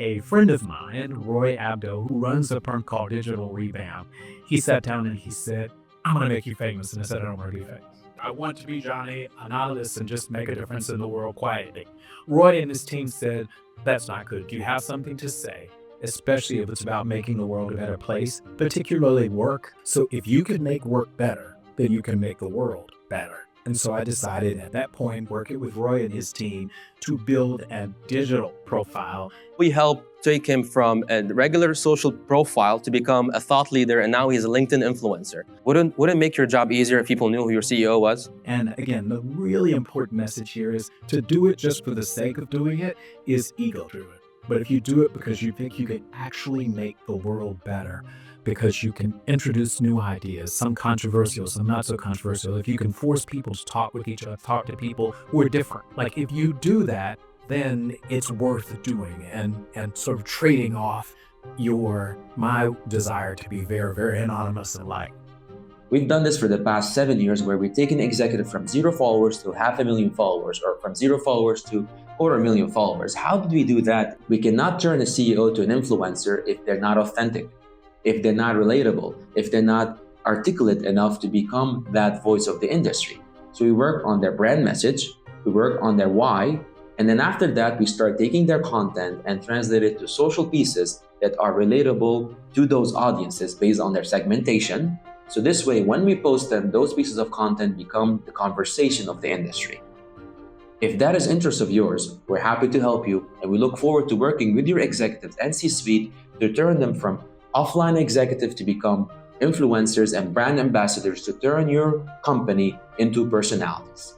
a friend of mine, Roy Abdo, who runs a firm called Digital Revamp, he sat down and he said, I'm going to make you famous. And I said, I don't want to be famous. I want to be Johnny, anonymous, and just make a difference in the world quietly. Roy and his team said, that's not good. Do you have something to say? Especially if it's about making the world a better place, particularly work. So if you can make work better, then you can make the world better. And so I decided at that point, working with Roy and his team, to build a digital profile. We helped take him from a regular social profile to become a thought leader, and now he's a LinkedIn influencer. Wouldn't it make your job easier if people knew who your CEO was? And again, the really important message here is to do it just for the sake of doing it is ego-driven. But if you do it because you think you can actually make the world better, because you can introduce new ideas, some controversial, some not so controversial, if you can force people to talk with each other, talk to people who are different. Like if you do that, then it's worth doing and sort of trading off my desire to be very, very anonymous and liked. We've done this for the past 7 years, where we've taken an executive from 0 followers to 500,000 followers, or from 0 followers to 250,000 followers. How did we do that? We cannot turn a CEO to an influencer if they're not authentic, if they're not relatable, if they're not articulate enough to become that voice of the industry. So we work on their brand message, we work on their why, and then after that, we start taking their content and translate it to social pieces that are relatable to those audiences based on their segmentation. So this way, when we post them, those pieces of content become the conversation of the industry. If that is interest of yours, we're happy to help you, and we look forward to working with your executives and C-suite to turn them from offline executive to become influencers and brand ambassadors, to turn your company into personalities.